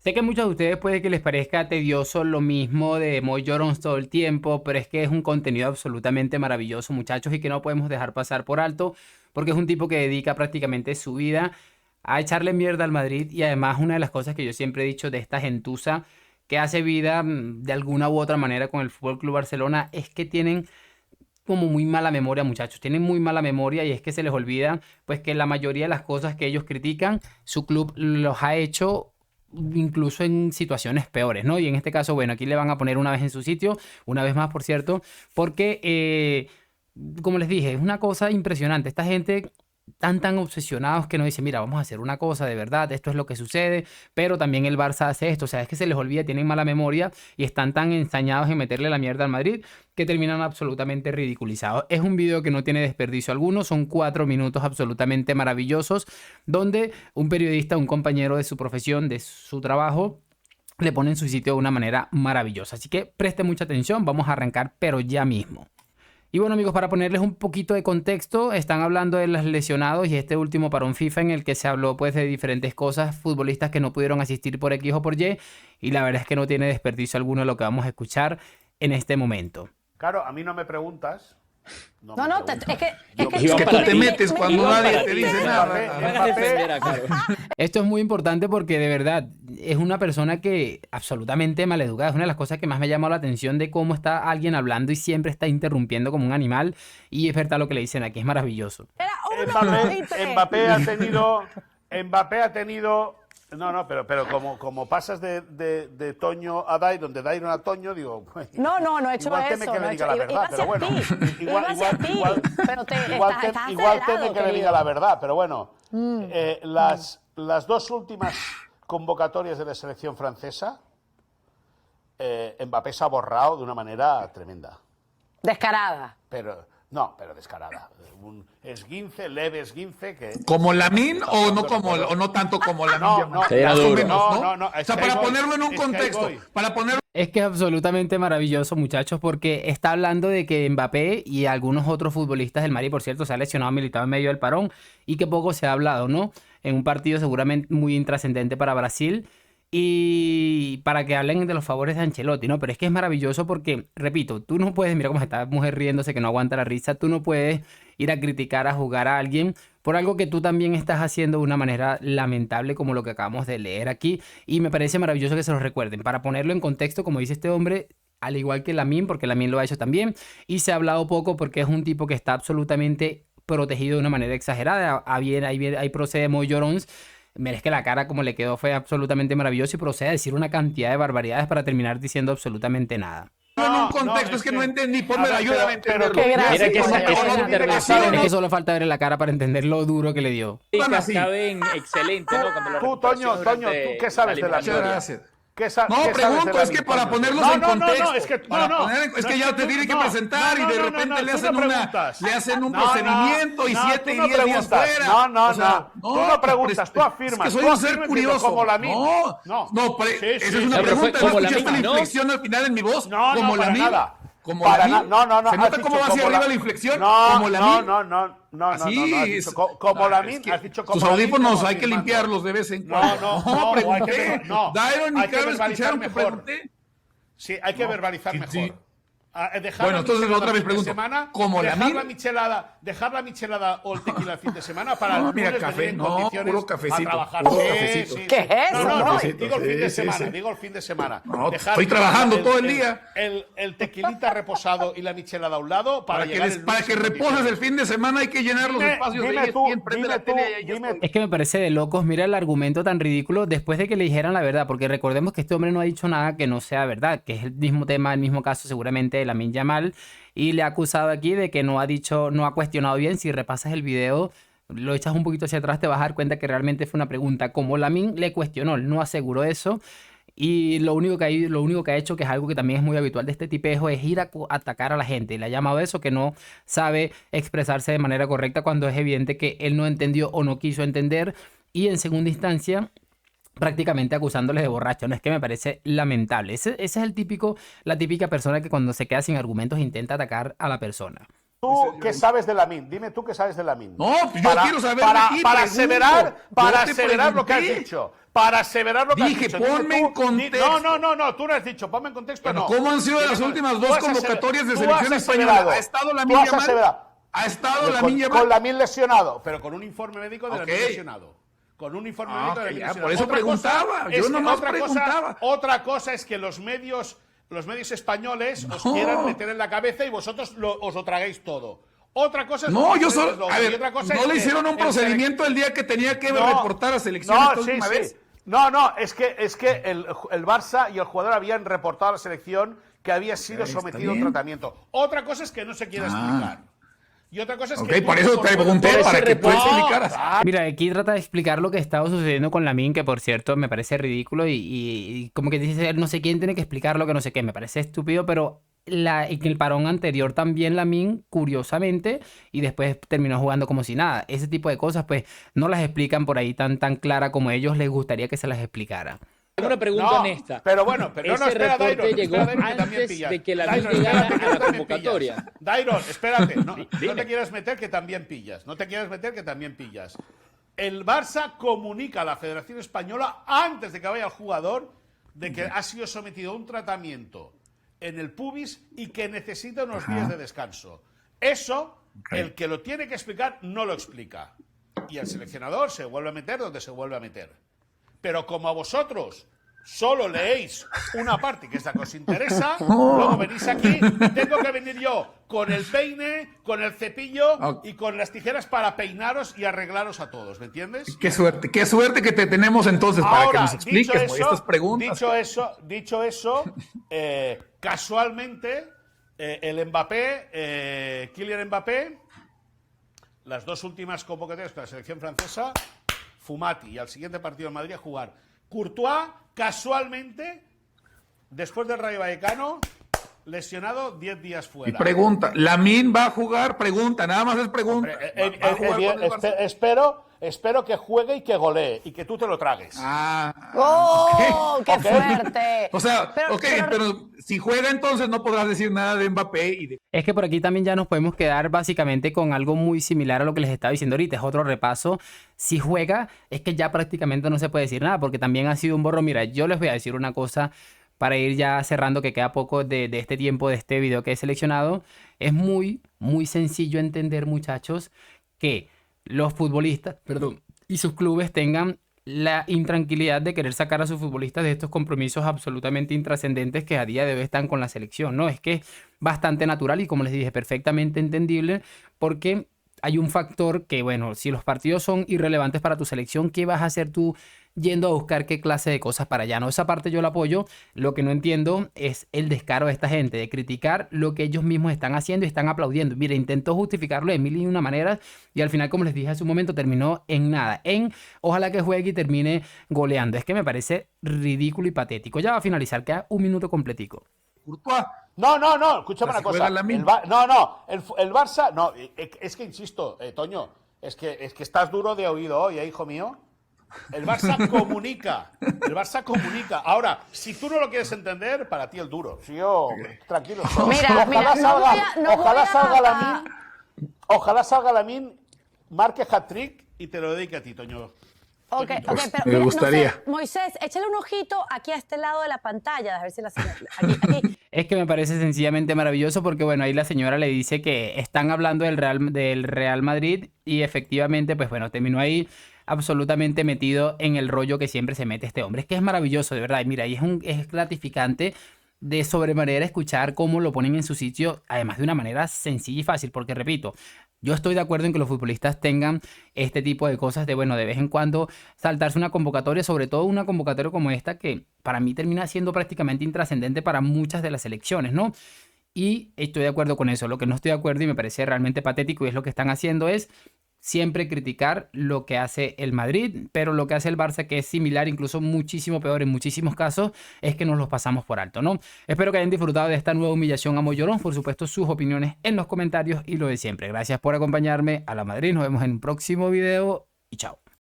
Sé que a muchos de ustedes puede que les parezca tedioso lo mismo de Moy Jorons todo el tiempo, pero es que es un contenido absolutamente maravilloso, muchachos, y que no podemos dejar pasar por alto, porque es un tipo que dedica prácticamente su vida a echarle mierda al Madrid y además una de las cosas que yo siempre he dicho de esta gentuza que hace vida de alguna u otra manera con el Fútbol Club Barcelona es que tienen como muy mala memoria, muchachos. Tienen muy mala memoria y es que se les olvida, pues que la mayoría de las cosas que ellos critican, su club los ha hecho incluso en situaciones peores, ¿no? Y en este caso, bueno, aquí le van a poner una vez en su sitio, una vez más, por cierto, porque, como les dije, es una cosa impresionante. Esta gente tan obsesionados que no dicen, mira, vamos a hacer una cosa de verdad, esto es lo que sucede, pero también el Barça hace esto, o sea, es que se les olvida, tienen mala memoria y están tan ensañados en meterle la mierda al Madrid que terminan absolutamente ridiculizados. Es un video que no tiene desperdicio alguno, son 4 minutos absolutamente maravillosos, donde un periodista, un compañero de su profesión, de su trabajo, le pone en su sitio de una manera maravillosa. Así que preste mucha atención, vamos a arrancar, pero ya mismo. Y bueno amigos, para ponerles un poquito de contexto, están hablando de los lesionados y este último parón FIFA en el que se habló pues de diferentes cosas, futbolistas que no pudieron asistir por X o por Y, y la verdad es que no tiene desperdicio alguno lo que vamos a escuchar en este momento. Claro, a mí no me preguntas. No, No, me no, preguntas. es que, Yo es me- que que tú te metes cuando nadie te dice Mbappé, nada. Van a defender a Caro. Esto es muy importante porque de verdad es una persona que absolutamente maleducada. Es una de las cosas que más me ha llamado la atención de cómo está alguien hablando y siempre está interrumpiendo como un animal. Y es verdad lo que le dicen aquí, es maravilloso. era uno y tres. Mbappé ha tenido. No, pero como pasas de Toño a Dairon, de Dairon a Toño, digo. No he hecho igual eso. teme que no le he diga hecho- la iba verdad, hacia pero bueno. ti, iba hacia ti, pero estás Igual teme acelerado, que le diga querido. la verdad, pero bueno. Las dos últimas convocatorias de la selección francesa, Mbappé se ha borrado de una manera tremenda. Descarada. Pero descarada. Un esguince, leve esguince que. ¿Como Lamine o no tanto como Lamine? No, Yamal? no, Sería Más o duro. menos, No, O sea, para ponerlo en un contexto, para ponerlo Es que es absolutamente maravilloso, muchachos, porque está hablando de que Mbappé y algunos otros futbolistas del Madrid, por cierto, se ha lesionado militado en medio del parón y que poco se ha hablado, ¿no? En un partido seguramente muy intrascendente para Brasil y para que hablen de los favores de Ancelotti, ¿no? Pero es que es maravilloso porque, repito, tú no puedes, mira cómo está mujer riéndose que no aguanta la risa, tú no puedes ir a criticar, a jugar a alguien por algo que tú también estás haciendo de una manera lamentable como lo que acabamos de leer aquí y me parece maravilloso que se lo recuerden. Para ponerlo en contexto, como dice este hombre, al igual que Lamine, porque Lamine lo ha hecho también, y se ha hablado poco porque es un tipo que está absolutamente protegido de una manera exagerada. Ahí procede Moy Llorons. Es que la cara como le quedó fue absolutamente maravilloso y procede a decir una cantidad de barbaridades para terminar diciendo absolutamente nada. en un No, contexto. no, Es que no entendí. Ponme, a ver, ayúdame a pero entenderlo. qué gracia. Mira que Como esa que no esa tiene intervención Es que solo falta ver en la cara para entender lo duro que le dio. Van así. caben excelente, ¿no? Cuando la Tú, recuperación Toño, durante ¿tú qué sabes de la Muchas historia? gracias. ¿Qué No, sabes de pregunto, la es que para victoria? ponerlos en contexto. No, es que Es que ya te tiene que presentar y de repente le hacen un procedimiento y 7 y 10 días fuera. No, O sea, tú no preguntas, tú afirmas. Es que soy tú un ser afirmas curioso. como Lamine. Esa es una No, pero fue pregunta. ¿No como escuchaste la Lamine, ¿no? inflexión al final en mi voz? No, Como para Lamine. nada. Como Para Lamine. no. ¿Se has nota dicho cómo va hacia como arriba la inflexión? No, Como Lamine. no, Así has es. dicho como Lamine, Es que has dicho como tus Lamine, audífonos como hay que afirmando. limpiarlos de vez en cuando. No, pregunté. no. Dairon y Hay que Caro verbalizar escucharon que mejor. pregunté. Sí, hay que verbalizar mejor. sí. Dejar Bueno, la entonces michelada otra vez el fin de pregunto, semana, ¿como dejar Lamine? dejar la michelada o el tequila el fin de semana para el Mira, lunes café, venir en no, condiciones puro cafecito, a trabajar. puro Sí, cafecito. sí, ¿Qué sí. es eso? No, Cafecito, digo el fin de sí, semana, sí. digo el fin de semana. No, estoy trabajando todo el día. El tequilita reposado y la michelada a un lado para llegar el Para lunes que en reposes condiciones. el fin de semana hay que llenar los espacios de ESPN, prende la tele y ya estoy. Es que me parece de locos, mira el argumento tan ridículo después de que le dijeran la verdad, porque recordemos que este hombre no ha dicho nada que no sea verdad, que es el mismo tema, el mismo caso seguramente de Lamine Yamal, y le ha acusado aquí de que no ha cuestionado bien. Si repasas el video, lo echas un poquito hacia atrás, te vas a dar cuenta que realmente fue una pregunta como Lamine le cuestionó, él no aseguró eso. Y lo único que ha hecho, que es algo que también es muy habitual de este tipejo, es ir a atacar a la gente. Le ha llamado eso que no sabe expresarse de manera correcta cuando es evidente que él no entendió o no quiso entender. Y en segunda instancia, prácticamente acusándoles de borracho, no es que me parece lamentable. Ese es la típica persona que cuando se queda sin argumentos intenta atacar a la persona. ¿Tú qué sabes de Lamine? Dime tú qué sabes de Lamine. No, yo quiero saber de ti, para pregunto. aseverar lo que has dicho. Para aseverar lo que has Dije, dicho. ponme en contexto. No, tú no has dicho, ponme en contexto. Bueno, no. ¿cómo han sido las últimas dos convocatorias de selección española? ¿Ha estado Lamine Yamal? ¿Ha estado Lamine Yamal? Con Lamine lesionado, pero con un informe médico de Lamine lesionado. Con un informe médico de Lamine lesionado. Por eso preguntaba. Yo nomás preguntaba. Otra cosa es que los medios españoles os quieran meter en la cabeza y vosotros os lo traguéis todo. Otra cosa es... No, yo solo... A ver, ¿no le hicieron un procedimiento el día que tenía que reportar a selección esta última vez? No, es que el Barça y el jugador habían reportado a la selección que había sido sometido a un tratamiento. Otra cosa es que no se quiere explicar. Y otra cosa es que... Ok, por eso te pregunté, para que tú explicaras. Mira, aquí trata de explicar lo que estaba sucediendo con Lamine, que por cierto me parece ridículo y como que dice, no sé quién tiene que explicar lo que no sé qué, me parece estúpido, pero en el parón anterior también Lamine, curiosamente, y después terminó jugando como si nada. Ese tipo de cosas, pues, no las explican por ahí tan clara como ellos les gustaría que se las explicara. Tengo una pregunta honesta. Pero bueno, ese reporte llegó antes de que Lamine llegara a la convocatoria. Dairon, espérate, no te quieras meter que también pillas. El Barça comunica a la Federación Española antes de que vaya el jugador de que ha sido sometido a un tratamiento en el pubis y que necesita unos días de descanso. Eso, el que lo tiene que explicar no lo explica. Y el seleccionador se vuelve a meter donde se vuelve a meter. Pero como a vosotros solo leéis una parte que es la que os interesa, luego venís aquí y tengo que venir yo con el peine, con el cepillo y con las tijeras para peinaros y arreglaros a todos, ¿me entiendes? Qué suerte que te tenemos entonces para que nos expliques estas preguntas. Dicho eso, casualmente el Mbappé, Kylian Mbappé, las dos últimas convocatorias con la selección francesa, Fumati, y al siguiente partido en Madrid a jugar. Courtois, casualmente, después del Rayo Vallecano, lesionado 10 días fuera. Y pregunta, ¿Lamine va a jugar? Pregunta, nada más es pregunta. Espero que juegue y que golee, y que tú te lo tragues. ¡Qué fuerte! O sea, pero si juega entonces no podrás decir nada de Mbappé. Es que por aquí también ya nos podemos quedar básicamente con algo muy similar a lo que les estaba diciendo ahorita. Es otro repaso. Si juega, es que ya prácticamente no se puede decir nada, porque también ha sido un borro. Mira, yo les voy a decir una cosa para ir ya cerrando, que queda poco de este tiempo, de este video que he seleccionado. Es muy, muy sencillo entender, muchachos, que los futbolistas, y sus clubes tengan la intranquilidad de querer sacar a sus futbolistas de estos compromisos absolutamente intrascendentes que a día de hoy están con la selección, ¿no? Es que es bastante natural y, como les dije, perfectamente entendible, porque hay un factor que, bueno, si los partidos son irrelevantes para tu selección, ¿qué vas a hacer tú yendo a buscar qué clase de cosas para allá? No, esa parte yo la apoyo. Lo que no entiendo es el descaro de esta gente de criticar lo que ellos mismos están haciendo y están aplaudiendo. Mira, intentó justificarlo de mil y una maneras y al final, como les dije hace un momento, terminó en nada. Ojalá que juegue y termine goleando. Es que me parece ridículo y patético. Ya va a finalizar, queda un minuto completico. Courtois. No, escúchame una cosa. El Barça, no, es que insisto, Toño, es que estás duro de oído hoy, hijo mío. El Barça comunica. Ahora, si tú no lo quieres entender, para ti el duro. Si yo, tranquilo. Ojalá salga Lamine, marque hat-trick y te lo dedique a ti, Toño. Pero me gustaría. No sé, Moisés, échale un ojito aquí a este lado de la pantalla, a ver si la señal. Aquí. Es que me parece sencillamente maravilloso porque, bueno, ahí la señora le dice que están hablando del Real Madrid y efectivamente, pues bueno, terminó ahí absolutamente metido en el rollo que siempre se mete este hombre. Es que es maravilloso, de verdad. Y mira, y es gratificante de sobremanera escuchar cómo lo ponen en su sitio, además de una manera sencilla y fácil, porque repito, yo estoy de acuerdo en que los futbolistas tengan este tipo de cosas de, bueno, de vez en cuando saltarse una convocatoria, sobre todo una convocatoria como esta, que para mí termina siendo prácticamente intrascendente para muchas de las selecciones, ¿no? Y estoy de acuerdo con eso. Lo que no estoy de acuerdo y me parece realmente patético y es lo que están haciendo es siempre criticar lo que hace el Madrid, pero lo que hace el Barça, que es similar, incluso muchísimo peor en muchísimos casos, es que nos los pasamos por alto, ¿no? Espero que hayan disfrutado de esta nueva humillación a Mollorón. Por supuesto, sus opiniones en los comentarios y lo de siempre. Gracias por acompañarme. A la Madrid, nos vemos en un próximo video y chao.